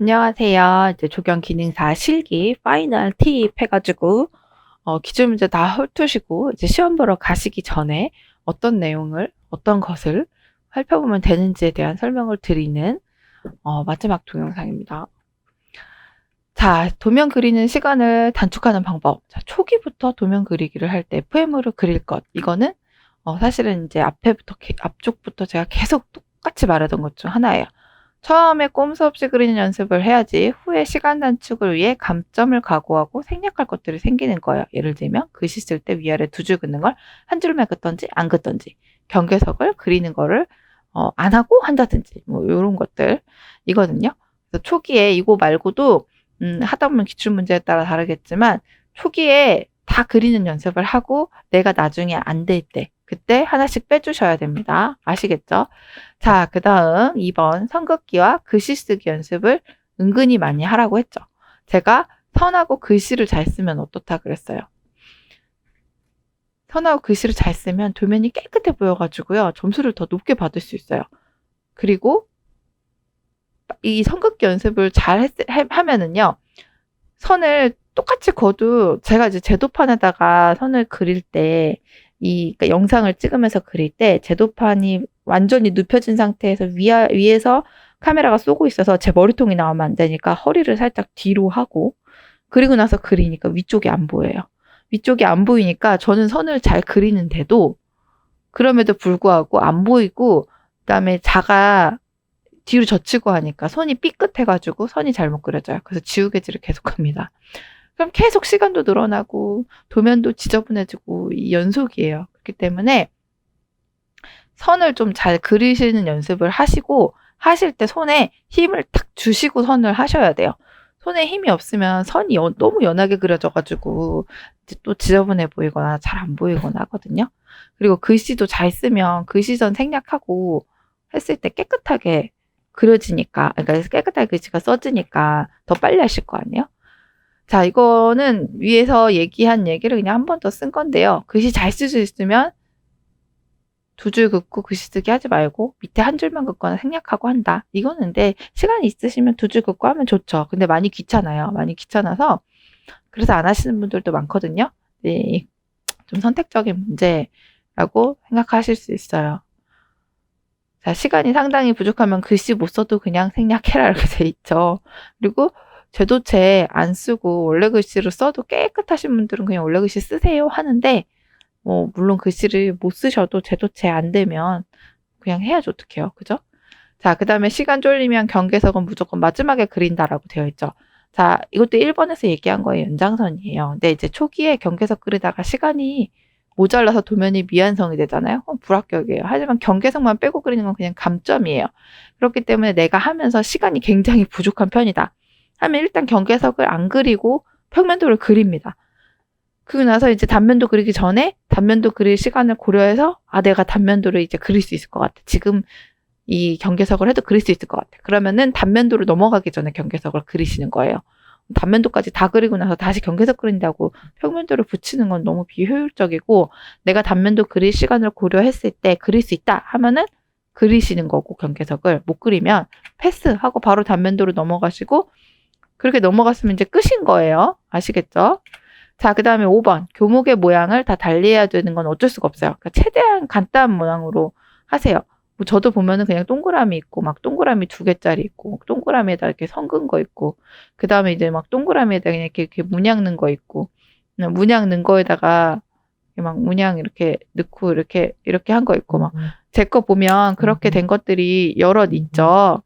안녕하세요. 이제 조경 기능사 실기 파이널 팁 해가지고 기출 문제 다 훑으시고 이제 시험 보러 가시기 전에 어떤 것을 살펴보면 되는지에 대한 설명을 드리는 마지막 동영상입니다. 자, 도면 그리는 시간을 단축하는 방법. 자, 초기부터 도면 그리기를 할 때 FM으로 그릴 것. 이거는 사실은 이제 앞쪽부터 제가 계속 똑같이 말하던 것 중 하나예요. 처음에 꼼수 없이 그리는 연습을 해야지 후에 시간 단축을 위해 감점을 각오하고 생략할 것들이 생기는 거예요. 예를 들면 글씨 쓸 때 위아래 두 줄 긋는 걸 한 줄만 긋던지 안 긋던지 경계석을 그리는 거를 안 하고 한다든지 뭐 이런 것들 이거든요. 그래서 초기에 이거 말고도 하다 보면 기출문제에 따라 다르겠지만 초기에 다 그리는 연습을 하고 내가 나중에 안 될 때 그때 하나씩 빼주셔야 됩니다. 아시겠죠? 자, 그 다음 2번 선긋기와 글씨 쓰기 연습을 은근히 많이 하라고 했죠. 제가 선하고 글씨를 잘 쓰면 어떻다 그랬어요. 선하고 글씨를 잘 쓰면 도면이 깨끗해 보여가지고요. 점수를 더 높게 받을 수 있어요. 그리고 이 선긋기 연습을 잘 하면은요. 선을 똑같이 그어도 제가 이제 제도판에다가 선을 그릴 때 그러니까 영상을 찍으면서 그릴 때 제도판이 완전히 눕혀진 상태에서 위에서 카메라가 쏘고 있어서 제 머리통이 나오면 안 되니까 허리를 살짝 뒤로 하고 그리고 나서 그리니까 위쪽이 안 보여요. 위쪽이 안 보이니까 저는 선을 잘 그리는데도 그럼에도 불구하고 안 보이고 그다음에 뒤로 젖히고 하니까 선이 삐끗해가지고 선이 잘못 그려져요. 그래서 지우개질을 계속합니다. 그럼 계속 시간도 늘어나고 도면도 지저분해지고 이 연속이에요. 그렇기 때문에 선을 좀 잘 그리시는 연습을 하시고 하실 때 손에 힘을 탁 주시고 선을 하셔야 돼요. 손에 힘이 없으면 선이 너무 연하게 그려져가지고 이제 또 지저분해 보이거나 잘 안 보이거나 하거든요. 그리고 글씨도 잘 쓰면 글씨선 생략하고 했을 때 깨끗하게 그려지니까, 그러니까 깨끗하게 글씨가 써지니까 더 빨리 하실 거 아니에요? 자, 이거는 위에서 얘기한 얘기를 그냥 한 번 더 쓴 건데요. 글씨 잘 쓸 수 있으면 두 줄 긋고 글씨 쓰기 하지 말고 밑에 한 줄만 긋거나 생략하고 한다. 이거는 근데 시간이 있으시면 두 줄 긋고 하면 좋죠. 근데 많이 귀찮아요. 많이 귀찮아서 그래서 안 하시는 분들도 많거든요. 네, 좀 선택적인 문제라고 생각하실 수 있어요. 자, 시간이 상당히 부족하면 글씨 못 써도 그냥 생략해라 이렇게 돼 있죠. 그리고 제도체 안 쓰고 원래 글씨로 써도 깨끗하신 분들은 그냥 원래 글씨 쓰세요 하는데 물론 글씨를 못 쓰셔도 제도체 안 되면 그냥 해야지 어떡해요. 그죠? 자, 그 다음에 시간 쫄리면 경계석은 무조건 마지막에 그린다라고 되어 있죠. 자, 이것도 1번에서 얘기한 거의 연장선이에요. 근데 이제 초기에 경계석 그리다가 시간이 모자라서 도면이 미완성이 되잖아요. 그럼 불합격이에요. 하지만 경계석만 빼고 그리는 건 그냥 감점이에요. 그렇기 때문에 내가 하면서 시간이 굉장히 부족한 편이다. 하면 일단 경계석을 안 그리고 평면도를 그립니다. 그리고 나서 이제 단면도 그리기 전에 단면도 그릴 시간을 고려해서 내가 단면도를 이제 그릴 수 있을 것 같아. 지금 이 경계석을 해도 그릴 수 있을 것 같아. 그러면은 단면도를 넘어가기 전에 경계석을 그리시는 거예요. 단면도까지 다 그리고 나서 다시 경계석 그린다고 평면도를 붙이는 건 너무 비효율적이고 내가 단면도 그릴 시간을 고려했을 때 그릴 수 있다 하면은 그리시는 거고 경계석을 못 그리면 패스하고 바로 단면도로 넘어가시고 그렇게 넘어갔으면 이제 끝인 거예요. 아시겠죠? 자, 그 다음에 5번. 교목의 모양을 다 달리해야 되는 건 어쩔 수가 없어요. 그러니까 최대한 간단한 모양으로 하세요. 뭐 저도 보면은 그냥 동그라미 있고, 막 동그라미 2개짜리 있고, 동그라미에다 이렇게 선 긋은 거 있고, 그 다음에 이제 막 동그라미에다 그냥 이렇게 문양 넣은 거 있고, 문양 넣은 거에다가 막 문양 이렇게 넣고 이렇게 한 거 있고, 막 제 거 보면 그렇게 된 것들이 여럿 있죠.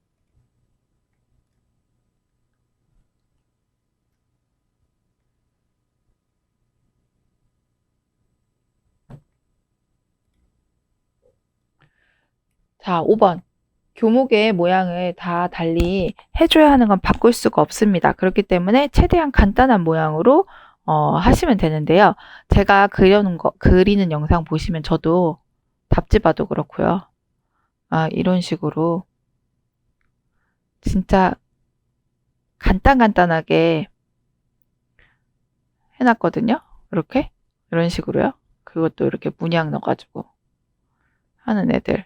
자, 5번. 교목의 모양을 다 달리 해줘야 하는 건 바꿀 수가 없습니다. 그렇기 때문에 최대한 간단한 모양으로 하시면 되는데요. 제가 그리는 영상 보시면 저도 답지 봐도 그렇고요. 이런 식으로 진짜 간단하게 해놨거든요. 이런 식으로요. 그것도 이렇게 문양 넣어가지고 하는 애들.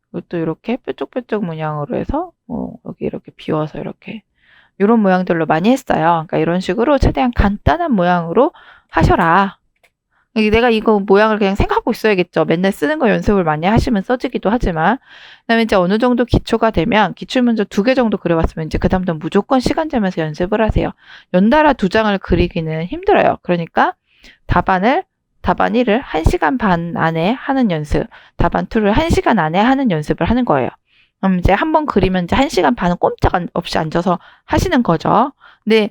이것도 이렇게 뾰족뾰족 문양으로 해서 여기 이렇게 비워서 이렇게 요런 모양들로 많이 했어요. 그러니까 이런 식으로 최대한 간단한 모양으로 하셔라. 내가 이거 모양을 그냥 생각하고 있어야겠죠. 맨날 쓰는 거 연습을 많이 하시면 써지기도 하지만. 그다음에 이제 어느 정도 기초가 되면 기출문제 2개 정도 그려봤으면 이제 그다음부터 무조건 시간 재면서 연습을 하세요. 연달아 2장을 그리기는 힘들어요. 그러니까 답안 1을 1시간 반 안에 하는 연습, 답안 2를 1시간 안에 하는 연습을 하는 거예요. 그럼 이제 한번 그리면 이제 1시간 반은 꼼짝 없이 앉아서 하시는 거죠. 근데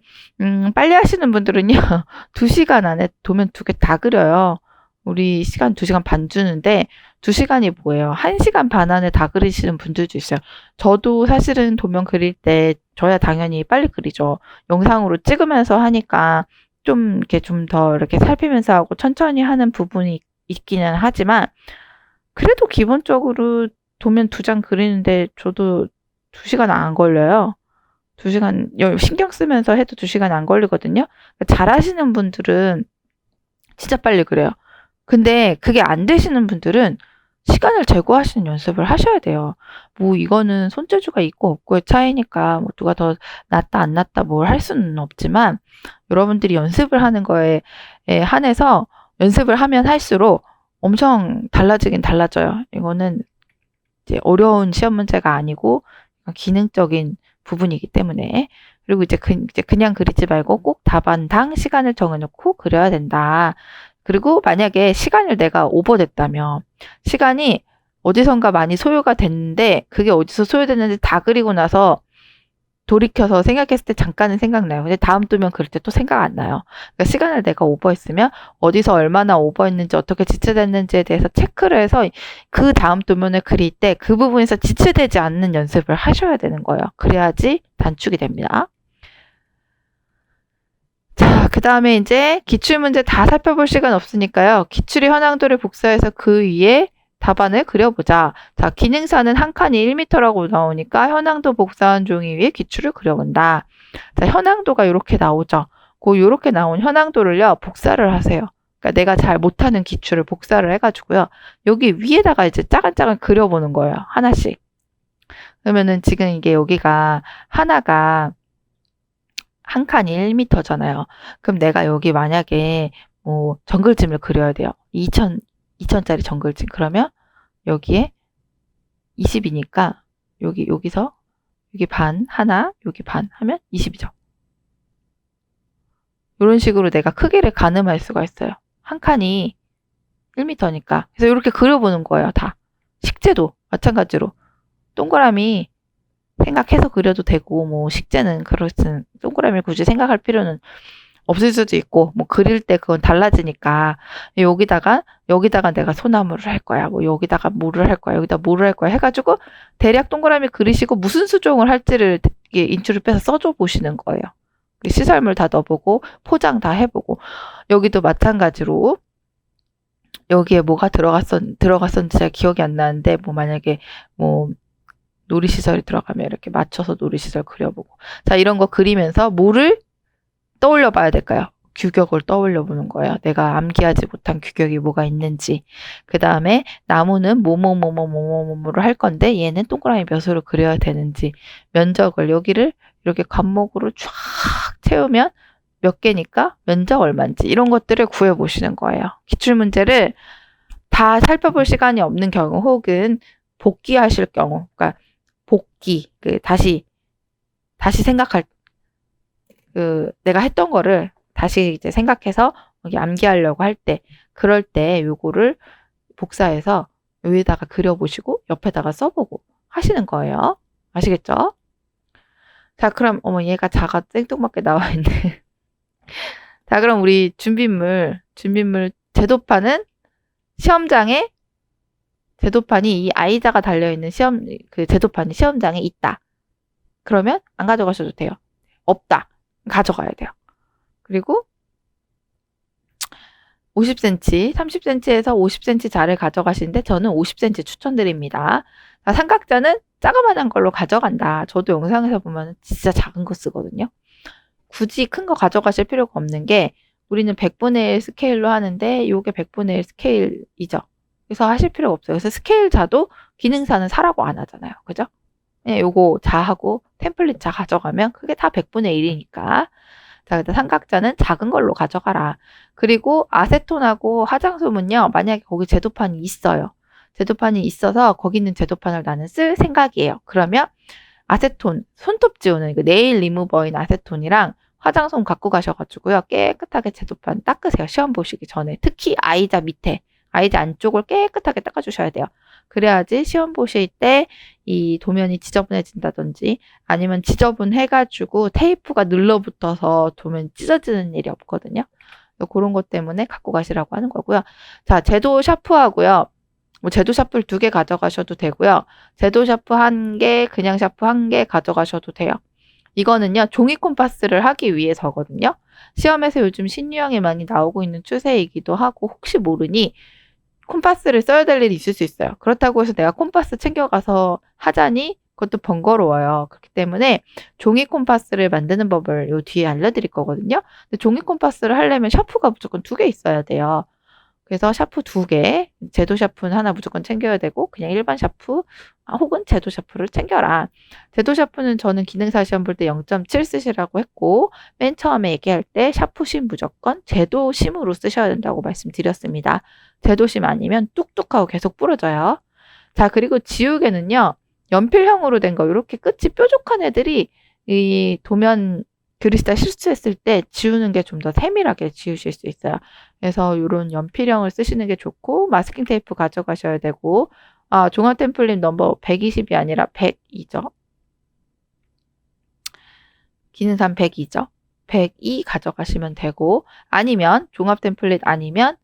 빨리 하시는 분들은요. 2시간 안에 도면 2개 다 그려요. 우리 시간 2시간 반 주는데 2시간이 뭐예요? 1시간 반 안에 다 그리시는 분들도 있어요. 저도 사실은 도면 그릴 때 저야 당연히 빨리 그리죠. 영상으로 찍으면서 하니까 좀 이렇게 좀 더 이렇게 살피면서 하고 천천히 하는 부분이 있기는 하지만 그래도 기본적으로 도면 2장 그리는데 저도 2시간 안 걸려요. 2시간 신경 쓰면서 해도 2시간 안 걸리거든요. 잘하시는 분들은 진짜 빨리 그래요. 근데 그게 안 되시는 분들은 시간을 제고하시는 연습을 하셔야 돼요. 뭐 이거는 손재주가 있고 없고의 차이니까 뭐 누가 더 낫다 안 낫다 뭘 할 수는 없지만 여러분들이 연습을 하는 거에 한해서 연습을 하면 할수록 엄청 달라지긴 달라져요. 이거는 이제 어려운 시험 문제가 아니고 기능적인 부분이기 때문에. 그리고 이제 그냥 그리지 말고 꼭 답안당 시간을 정해놓고 그려야 된다. 그리고 만약에 시간을 내가 오버됐다면 시간이 어디선가 많이 소요가 됐는데 그게 어디서 소요됐는지 다 그리고 나서 돌이켜서 생각했을 때 잠깐은 생각나요. 근데 다음 도면 그릴 때 또 생각 안 나요. 그러니까 시간을 내가 오버했으면 어디서 얼마나 오버했는지 어떻게 지체됐는지에 대해서 체크를 해서 그 다음 도면을 그릴 때 그 부분에서 지체되지 않는 연습을 하셔야 되는 거예요. 그래야지 단축이 됩니다. 자, 그 다음에 이제 기출문제 다 살펴볼 시간 없으니까요. 기출의 현황도를 복사해서 그 위에 답안을 그려보자. 자, 기능사는 한 칸이 1m라고 나오니까 현황도 복사한 종이 위에 기출을 그려본다. 자, 현황도가 이렇게 나오죠. 요렇게 나온 현황도를요, 복사를 하세요. 그러니까 내가 잘 못하는 기출을 복사를 해가지고요. 여기 위에다가 이제 짜간짜간 그려보는 거예요. 하나씩. 그러면은 지금 이게 여기가 하나가 한 칸이 1m잖아요. 그럼 내가 여기 만약에 뭐 정글짐을 그려야 돼요. 2,000짜리 정글짐. 그러면 여기에 20이니까 여기서 여기 반 하나, 여기 반 하면 20이죠. 이런 식으로 내가 크기를 가늠할 수가 있어요. 한 칸이 1m니까. 그래서 이렇게 그려보는 거예요. 다. 식재도 마찬가지로. 동그라미 생각해서 그려도 되고 뭐 식재는 그렇든 동그라미를 굳이 생각할 필요는 없을 수도 있고 뭐 그릴 때 그건 달라지니까 여기다가 내가 소나무를 할 거야 뭐 여기다가 뭐를 할 거야 여기다 뭐를 할 거야 해가지고 대략 동그라미 그리시고 무슨 수종을 할지를 인출을 빼서 써줘 보시는 거예요. 시설물 다 넣어보고 포장 다 해보고 여기도 마찬가지로 여기에 뭐가 들어갔었는지 제가 기억이 안 나는데 뭐 만약에 뭐 놀이시설이 들어가면 이렇게 맞춰서 놀이시설 그려보고 자 이런 거 그리면서 뭐를 떠올려 봐야 될까요? 규격을 떠올려 보는 거예요. 내가 암기하지 못한 규격이 뭐가 있는지. 그 다음에 나무는 뭐뭐뭐뭐뭐뭐뭐를 할 건데 얘는 동그라미 몇으로 그려야 되는지. 면적을 여기를 이렇게 관목으로 쫙 채우면 몇 개니까 면적 얼마인지 이런 것들을 구해보시는 거예요. 기출문제를 다 살펴볼 시간이 없는 경우 혹은 복기하실 경우 그러니까 복기 다시 생각할 내가 했던 거를 다시 이제 생각해서 여기 암기하려고 할 때, 그럴 때 요거를 복사해서 여기다가 그려보시고 옆에다가 써보고 하시는 거예요. 아시겠죠? 자, 그럼 얘가 자가 생뚱맞게 나와 있네. 자, 그럼 우리 준비물 제도판은 시험장에 제도판이 이 아이자가 달려있는 제도판이 시험장에 있다. 그러면 안 가져가셔도 돼요. 없다. 가져가야 돼요. 그리고 50cm, 30cm에서 50cm 자를 가져가시는데 저는 50cm 추천드립니다. 자, 삼각자는 자그마한 걸로 가져간다. 저도 영상에서 보면 진짜 작은 거 쓰거든요. 굳이 큰 거 가져가실 필요가 없는 게 우리는 100분의 1 스케일로 하는데 이게 100분의 1 스케일이죠. 그래서 하실 필요가 없어요. 그래서 스케일 자도 기능사는 사라고 안 하잖아요. 그죠? 그냥 요거 자하고 템플릿 자 가져가면 그게 다 100분의 1이니까. 자, 그다음 삼각자는 작은 걸로 가져가라. 그리고 아세톤하고 화장솜은요, 만약에 거기 제도판이 있어요. 제도판이 있어서 거기 있는 제도판을 나는 쓸 생각이에요. 그러면 아세톤, 손톱 지우는 네일 리무버인 아세톤이랑 화장솜 갖고 가셔가지고요, 깨끗하게 제도판 닦으세요. 시험 보시기 전에. 특히 아이자 밑에, 아이자 안쪽을 깨끗하게 닦아주셔야 돼요. 그래야지 시험 보실 때 이 도면이 지저분해진다든지 아니면 지저분해가지고 테이프가 눌러붙어서 도면이 찢어지는 일이 없거든요. 그런 것 때문에 갖고 가시라고 하는 거고요. 자, 제도 샤프하고요. 뭐 제도 샤프를 2개 가져가셔도 되고요. 제도 샤프 1개, 그냥 샤프 1개 가져가셔도 돼요. 이거는요, 종이 콤파스를 하기 위해서거든요. 시험에서 요즘 신유형이 많이 나오고 있는 추세이기도 하고 혹시 모르니 콤파스를 써야 될 일이 있을 수 있어요. 그렇다고 해서 내가 콤파스 챙겨가서 하자니 그것도 번거로워요. 그렇기 때문에 종이 콤파스를 만드는 법을 요 뒤에 알려드릴 거거든요. 근데 종이 콤파스를 하려면 샤프가 무조건 2개 있어야 돼요. 그래서 샤프 2개, 제도 샤프는 하나 무조건 챙겨야 되고 그냥 일반 샤프 혹은 제도 샤프를 챙겨라. 제도 샤프는 저는 기능사 시험 볼 때 0.7 쓰시라고 했고 맨 처음에 얘기할 때 샤프심 무조건 제도심으로 쓰셔야 된다고 말씀드렸습니다. 제도심 아니면 뚝뚝하고 계속 부러져요. 자, 그리고 지우개는요, 연필형으로 된 거, 이렇게 끝이 뾰족한 애들이 이 도면 그리스타 실수했을 때 지우는 게 좀 더 세밀하게 지우실 수 있어요. 그래서 이런 연필형을 쓰시는 게 좋고, 마스킹 테이프 가져가셔야 되고, 종합 템플릿 넘버 120이 아니라 102죠. 기능산 102죠. 102 가져가시면 되고, 아니면 종합 템플릿 아니면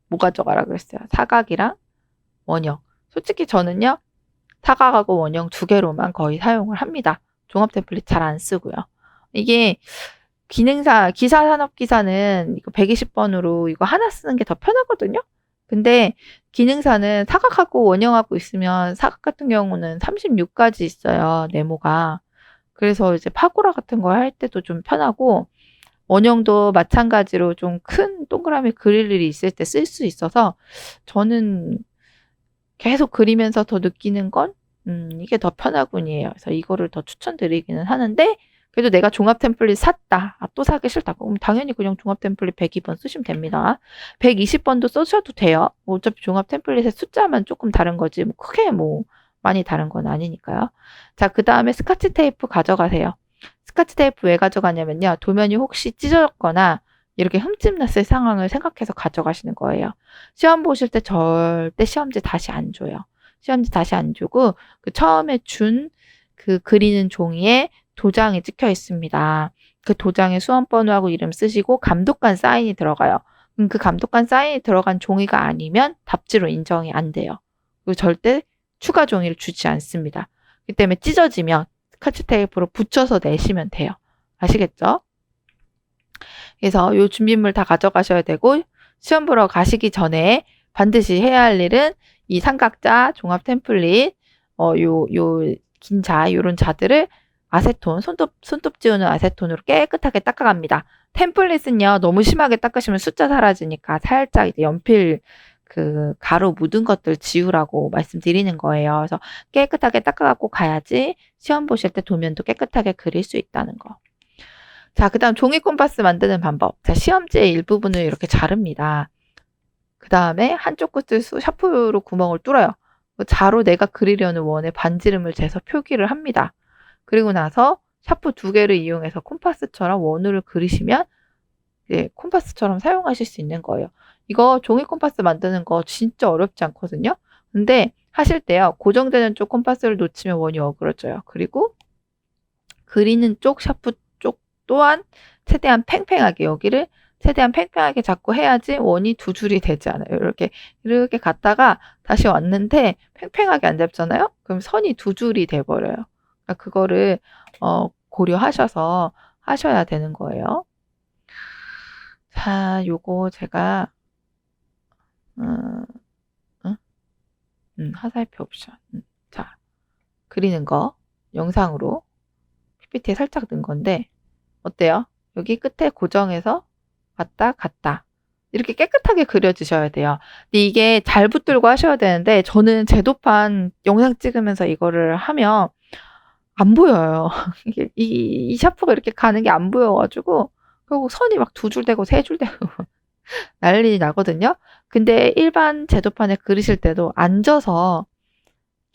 뭐 가져가라 그랬어요? 사각이랑 원형. 솔직히 저는요, 사각하고 원형 2개로만 거의 사용을 합니다. 종합 템플릿 잘 안 쓰고요. 이게 기능사, 기사 산업기사는 이거 120번으로 이거 하나 쓰는 게 더 편하거든요. 근데 기능사는 사각하고 원형하고 있으면 사각 같은 경우는 36까지 있어요. 네모가. 그래서 이제 파고라 같은 거 할 때도 좀 편하고 원형도 마찬가지로 좀 큰 동그라미 그릴 일이 있을 때 쓸 수 있어서 저는 계속 그리면서 더 느끼는 건 이게 더 편하군이에요. 그래서 이거를 더 추천드리기는 하는데 그래도 내가 종합 템플릿 샀다. 또 사기 싫다. 그럼 당연히 그냥 종합 템플릿 102번 쓰시면 됩니다. 120번도 쓰셔도 돼요. 어차피 종합 템플릿의 숫자만 조금 다른 거지 뭐 크게 뭐 많이 다른 건 아니니까요. 자, 그 다음에 스카치 테이프 가져가세요. 스카치 테이프 왜 가져가냐면요. 도면이 혹시 찢어졌거나 이렇게 흠집 났을 상황을 생각해서 가져가시는 거예요. 시험 보실 때 절대 시험지 다시 안 줘요. 시험지 다시 안 주고 그 처음에 준 그 그리는 종이에 도장이 찍혀 있습니다. 그 도장에 수험번호하고 이름 쓰시고 감독관 사인이 들어가요. 그 감독관 사인이 들어간 종이가 아니면 답지로 인정이 안 돼요. 그리고 절대 추가 종이를 주지 않습니다. 그렇기 때문에 찢어지면 스카치 테이프로 붙여서 내시면 돼요. 아시겠죠? 그래서 요 준비물 다 가져가셔야 되고 시험 보러 가시기 전에 반드시 해야 할 일은 이 삼각자, 종합 템플릿, 요 긴 자, 요런 자들을 아세톤, 손톱 지우는 아세톤으로 깨끗하게 닦아갑니다. 템플릿은요, 너무 심하게 닦으시면 숫자 사라지니까 살짝 이제 연필 그 가루 묻은 것들 지우라고 말씀드리는 거예요. 그래서 깨끗하게 닦아갖고 가야지 시험 보실 때 도면도 깨끗하게 그릴 수 있다는 거. 자, 그 다음 종이 콤파스 만드는 방법. 자, 시험지의 일부분을 이렇게 자릅니다. 그 다음에 한쪽 끝을 샤프로 구멍을 뚫어요. 자로 내가 그리려는 원의 반지름을 재서 표기를 합니다. 그리고 나서 샤프 2개를 이용해서 콤파스처럼 원으로 그리시면 이제 콤파스처럼 사용하실 수 있는 거예요. 이거 종이 콤파스 만드는 거 진짜 어렵지 않거든요. 근데 하실 때요. 고정되는 쪽 콤파스를 놓치면 원이 어그러져요. 그리고 그리는 쪽 샤프 쪽 또한 최대한 팽팽하게 여기를 최대한 팽팽하게 잡고 해야지 원이 2줄이 되지 않아요. 이렇게 갔다가 다시 왔는데 팽팽하게 안 잡잖아요. 그럼 선이 2줄이 돼버려요. 그러니까 그거를 고려하셔서 하셔야 되는 거예요. 자, 요거 제가 화살표 옵션. 자, 그리는 거 영상으로 PPT에 살짝 넣은 건데 어때요? 여기 끝에 고정해서 왔다 갔다 이렇게 깨끗하게 그려주셔야 돼요. 근데 이게 잘 붙들고 하셔야 되는데 저는 제도판 영상 찍으면서 이거를 하면 안 보여요. 이게 이 샤프가 이렇게 가는 게 안 보여 가지고 결국 선이 막 2줄 되고 3줄 되고 난리 나거든요. 근데 일반 제도판에 그리실 때도 앉아서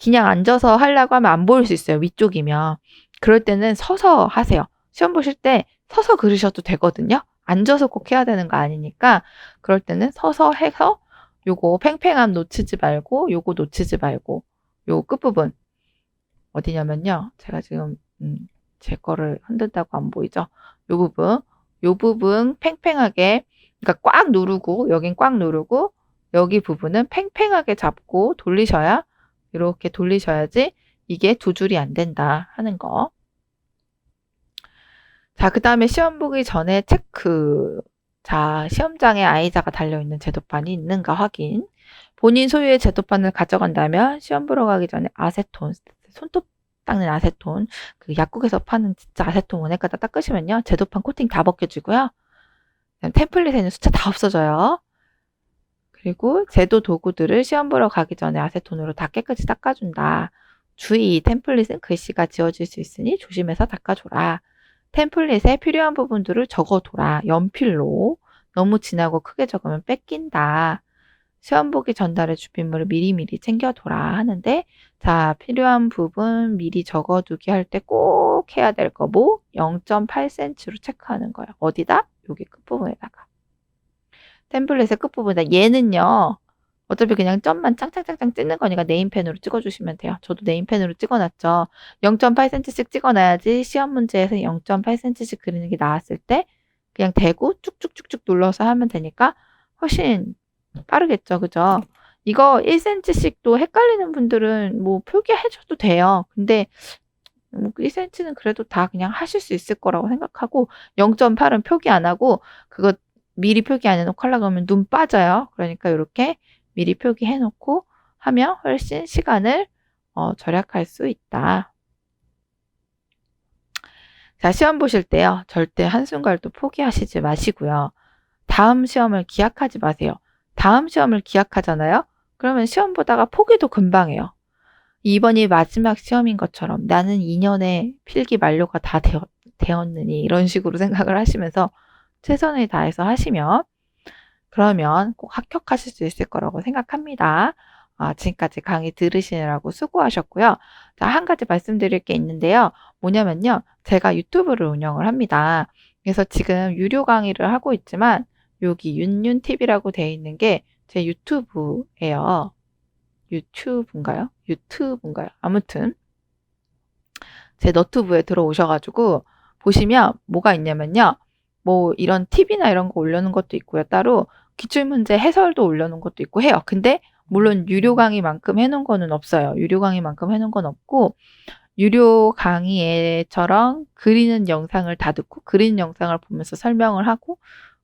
그냥 앉아서 하려고 하면 안 보일 수 있어요. 위쪽이면. 그럴 때는 서서 하세요. 시험 보실 때 서서 그리셔도 되거든요. 앉아서 꼭 해야 되는 거 아니니까 그럴 때는 서서 해서 요거 팽팽함 놓치지 말고 요거 놓치지 말고 요 끝부분 어디냐면요. 제가 지금 제 거를 흔든다고 안 보이죠? 요 부분 팽팽하게 그러니까 꽉 누르고 여긴 꽉 누르고 여기 부분은 팽팽하게 잡고 돌리셔야 이렇게 돌리셔야지 이게 2줄이 안 된다 하는 거. 자, 그 다음에 시험 보기 전에 체크. 자, 시험장에 아이자가 달려있는 제도판이 있는가 확인. 본인 소유의 제도판을 가져간다면 시험 보러 가기 전에 아세톤, 손톱 닦는 아세톤, 그 약국에서 파는 진짜 아세톤 원액에다 닦으시면요. 제도판 코팅 다 벗겨지고요. 템플릿에 있는 숫자 다 없어져요. 그리고 제도 도구들을 시험 보러 가기 전에 아세톤으로 다 깨끗이 닦아준다. 주의, 템플릿은 글씨가 지워질 수 있으니 조심해서 닦아줘라. 템플릿에 필요한 부분들을 적어둬라. 연필로. 너무 진하고 크게 적으면 뺏긴다. 시험 보기 전달에 준비물을 미리미리 챙겨둬라 하는데 자, 필요한 부분 미리 적어두기 할 때 꼭 해야 될 거 뭐? 0.8cm로 체크하는 거예요. 어디다? 여기 끝부분에다가. 템플릿의 끝부분에다. 얘는요. 어차피 그냥 점만 짱짱짱짱 찍는 거니까 네임펜으로 찍어주시면 돼요. 저도 네임펜으로 찍어놨죠. 0.8cm씩 찍어놔야지 시험 문제에서 0.8cm씩 그리는 게 나왔을 때 그냥 대고 쭉쭉쭉쭉 눌러서 하면 되니까 훨씬 빠르겠죠. 그죠? 이거 1cm씩도 헷갈리는 분들은 뭐 표기해줘도 돼요. 근데 뭐 1cm는 그래도 다 그냥 하실 수 있을 거라고 생각하고 0.8은 표기 안 하고 그거 미리 표기 안 해놓고 하려고 하면 눈 빠져요. 그러니까 이렇게 미리 표기해 놓고 하면 훨씬 시간을 절약할 수 있다. 자, 시험 보실 때요. 절대 한순간도 포기하시지 마시고요. 다음 시험을 기약하지 마세요. 다음 시험을 기약하잖아요. 그러면 시험 보다가 포기도 금방 해요. 이번이 마지막 시험인 것처럼 나는 2년의 필기 만료가 다 되었느니 이런 식으로 생각을 하시면서 최선을 다해서 하시면 그러면 꼭 합격하실 수 있을 거라고 생각합니다. 지금까지 강의 들으시느라고 수고하셨고요. 자, 한 가지 말씀드릴 게 있는데요. 뭐냐면요. 제가 유튜브를 운영을 합니다. 그래서 지금 유료 강의를 하고 있지만 여기 윤윤TV라고 되어 있는 게 제 유튜브예요. 유튜브인가요? 아무튼 제 너튜브에 들어오셔가지고 보시면 뭐가 있냐면요. 뭐 이런 팁이나 이런 거 올려놓은 것도 있고요. 따로 기출문제 해설도 올려놓은 것도 있고 해요. 근데 물론 유료 강의만큼 해놓은 거는 없어요. 유료 강의만큼 해놓은 건 없고 유료 강의처럼 그리는 영상을 다 듣고 그리는 영상을 보면서 설명을 하고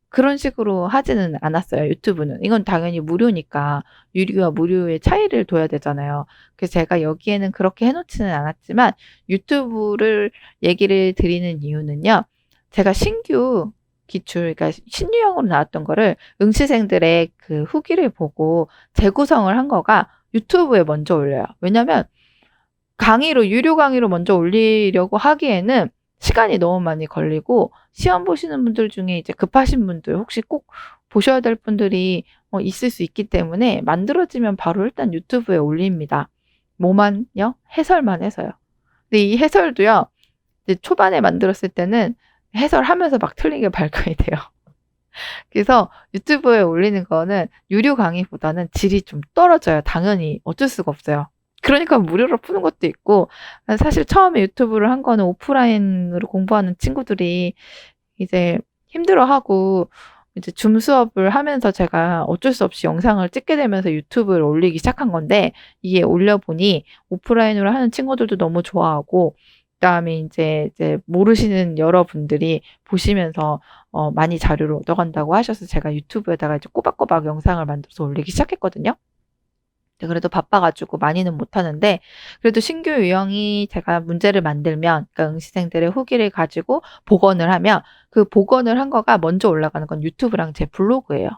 그런 식으로 하지는 않았어요. 유튜브는. 이건 당연히 무료니까 유료와 무료의 차이를 둬야 되잖아요. 그래서 제가 여기에는 그렇게 해놓지는 않았지만 유튜브를 얘기를 드리는 이유는요. 제가 신규 기출, 그러니까 신유형으로 나왔던 거를 응시생들의 그 후기를 보고 재구성을 한 거가 유튜브에 먼저 올려요. 왜냐면 강의로, 유료 강의로 먼저 올리려고 하기에는 시간이 너무 많이 걸리고 시험 보시는 분들 중에 이제 급하신 분들 혹시 꼭 보셔야 될 분들이 있을 수 있기 때문에 만들어지면 바로 일단 유튜브에 올립니다. 뭐만요? 해설만 해서요. 근데 이 해설도요. 이제 초반에 만들었을 때는 해설하면서 막 틀리게 발견이 돼요. 그래서 유튜브에 올리는 거는 유료 강의보다는 질이 좀 떨어져요. 당연히 어쩔 수가 없어요. 그러니까 무료로 푸는 것도 있고 사실 처음에 유튜브를 한 거는 오프라인으로 공부하는 친구들이 이제 힘들어하고 이제 줌 수업을 하면서 제가 어쩔 수 없이 영상을 찍게 되면서 유튜브를 올리기 시작한 건데 이게 올려보니 오프라인으로 하는 친구들도 너무 좋아하고 그다음에 이제 모르시는 여러분들이 보시면서 많이 자료를 얻어간다고 하셔서 제가 유튜브에다가 이제 꼬박꼬박 영상을 만들어서 올리기 시작했거든요. 그래도 바빠가지고 많이는 못하는데 그래도 신규 유형이 제가 문제를 만들면 그러니까 응시생들의 후기를 가지고 복원을 하면 그 복원을 한 거가 먼저 올라가는 건 유튜브랑 제 블로그예요.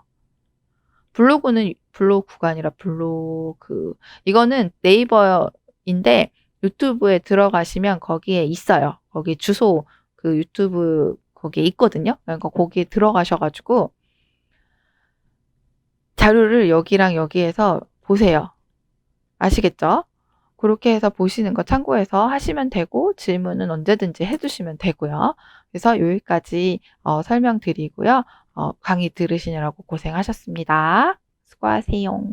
블로그는 블로그가 아니라 블로그 이거는 네이버인데 유튜브에 들어가시면 거기에 있어요. 거기 주소 그 유튜브 거기에 있거든요. 그러니까 거기에 들어가셔가지고 자료를 여기랑 여기에서 보세요. 아시겠죠? 그렇게 해서 보시는 거 참고해서 하시면 되고 질문은 언제든지 해주시면 되고요. 그래서 여기까지 설명드리고요. 강의 들으시느라고 고생하셨습니다. 수고하세요.